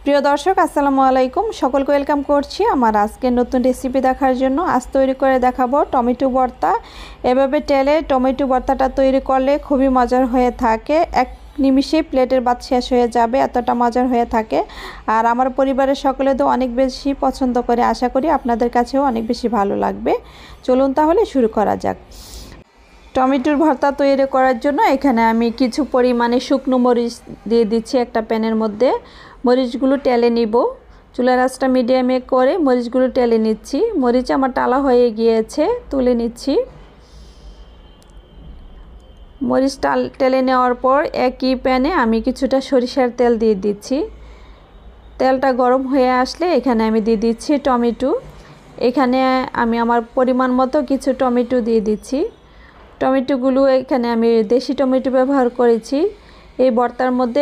প্রিয় দর্শক আসসালামু আলাইকুম, সকলকে ওয়েলকাম করছি আমার আজকে নতুন রেসিপি দেখার জন্য। আজ তৈরি করে দেখাবো টমেটো ভর্তা। এভাবে তেলে টমেটো ভর্তাটা তৈরি করলে খুবই মজার হয়ে থাকে। এক নিমিষে প্লেটের ভাত শেষ হয়ে যাবে, এতটা মজার হয়ে থাকে। আর আমার পরিবারের সকলে তো অনেক বেশি পছন্দ করে, আশা করি আপনাদের কাছেও অনেক বেশি ভালো লাগবে। চলুন তাহলে শুরু করা যাক। টমেটোর ভর্তা তৈরি করার জন্য এখানে আমি কিছু পরিমাণে শুকনো মরিচ দিয়ে দিচ্ছি একটা প্যানের মধ্যে। মরিচগুলো টেলে নিব। চুলার আঁচটা মিডিয়ামে করে মরিচগুলো টেলে নিচ্ছি। মরিচ আমার টালা হয়ে গিয়েছে, তুলে নিচ্ছি। মরিচ টেলে নেওয়ার পর একই প্যানে আমি কিছুটা সরিষার তেল দিয়ে দিচ্ছি। তেলটা গরম হয়ে আসলে এখানে আমি দিয়ে দিচ্ছি টমেটো। এখানে আমি আমার পরিমাণ মতো কিছু টমেটো দিয়ে দিচ্ছি। টমেটোগুলো এখানে আমি দেশি টমেটো ব্যবহার করেছি। এই ভর্তার মধ্যে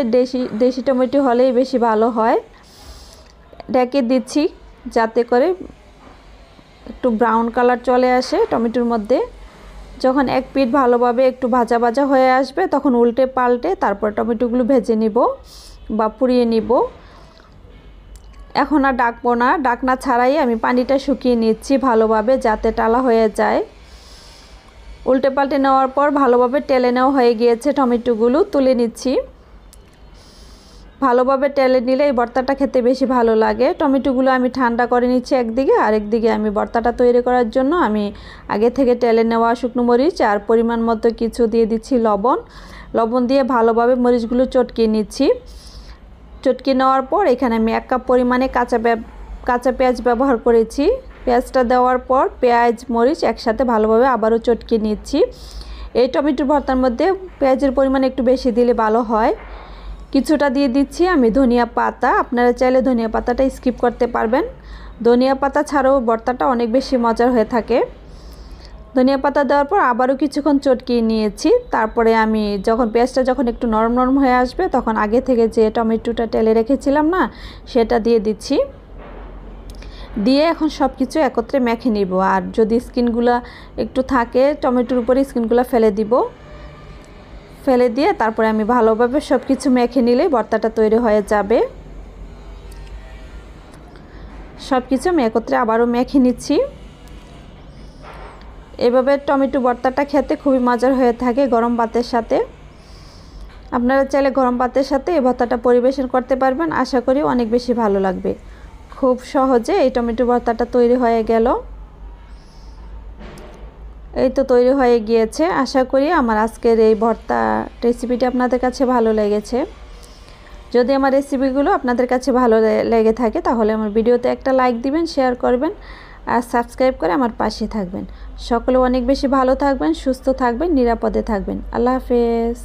দেশি টমেটো হলেই বেশি ভালো হয়। ঢেকে দিচ্ছি যাতে করে একটু ব্রাউন কালার চলে আসে টমেটোর মধ্যে। যখন এক পিঠ ভালোভাবে একটু ভাজা ভাজা হয়ে আসবে তখন উল্টে পাল্টে তারপর টমেটোগুলো ভেজে নিব বা পুড়িয়ে নিব। এখন আর ডাকবো না, ডাকনা ছাড়াই আমি পানিটা শুকিয়ে নিচ্ছি ভালোভাবে যাতে টালা হয়ে যায়। উল্টে পাল্টে নেওয়ার পর ভালোভাবে টেলে নেওয়া হয়ে গিয়েছে, টমেটোগুলো তুলে নিচ্ছি। ভালোভাবে টেলে নিলে এই ভর্তাটা খেতে বেশি ভালো লাগে। টমেটোগুলো আমি ঠান্ডা করে নিচ্ছি একদিকে, আরেকদিকে আমি ভর্তাটা তৈরি করার জন্য আমি আগে থেকে টেলে নেওয়া শুকনো মরিচ আর পরিমাণ মতো কিছু দিয়ে দিচ্ছি লবণ দিয়ে ভালোভাবে মরিচগুলো চটকিয়ে নিচ্ছি। চটকিয়ে নেওয়ার পর এখানে আমি 1 কাপ পরিমাণে কাঁচা পেঁয়াজ ব্যবহার করেছি। পেঁয়াজটা দেওয়ার পর পেঁয়াজ মরিচ একসাথে ভালোভাবে আবারও চটকিয়ে নিচ্ছি। এই টমেটোর ভর্তার মধ্যে পেঁয়াজের পরিমাণ একটু বেশি দিলে ভালো হয়। কিছুটা দিয়ে দিচ্ছি আমি ধনিয়া পাতা। আপনারা চাইলে ধনিয়া পাতাটা স্কিপ করতে পারবেন। ধনিয়া পাতা ছাড়াও ভর্তাটা অনেক বেশি মজার হয়ে থাকে। ধনিয়া পাতা দেওয়ার পর আবারও কিছুক্ষণ চটকিয়ে নিয়েছি। তারপরে আমি পেঁয়াজটা যখন একটু নরম নরম হয়ে আসবে তখন আগে থেকে যে টমেটোটা টেলে রেখেছিলাম না, সেটা দিয়ে দিচ্ছি। দিয়ে এখন সব কিছু একত্রে মেখে নিব। আর যদি স্কিনগুলো একটু থাকে টমেটোর উপরে স্কিনগুলো ফেলে দিব। ফেলে দিয়ে তারপরে আমি ভালোভাবে সব কিছু মেখে নিলেই ভর্তাটা তৈরি হয়ে যাবে। সব কিছু আমি একত্রে আবারও মেখে নিচ্ছি। এভাবে টমেটো ভর্তাটা খেতে খুবই মজার হয়ে থাকে গরম ভাতের সাথে। আপনারা চাইলে গরম ভাতের সাথে এই ভর্তাটা পরিবেশন করতে পারবেন, আশা করি অনেক বেশি ভালো লাগবে। খুব সহজে এই টমেটো ভর্তাটা তৈরি হয়ে গেল। এই তো তৈরি হয়ে গিয়েছে। আশা করি আমার আজকের এই ভর্তা রেসিপিটি আপনাদের কাছে ভালো লেগেছে। যদি আমার রেসিপিগুলো আপনাদের কাছে ভালো লেগে থাকে তাহলে আমার ভিডিওতে একটা লাইক দিবেন, শেয়ার করবেন আর সাবস্ক্রাইব করে আমার পাশে থাকবেন। সকলে অনেক বেশি ভালো থাকবেন, সুস্থ থাকবেন, নিরাপদে থাকবেন। আল্লাহ হাফেজ।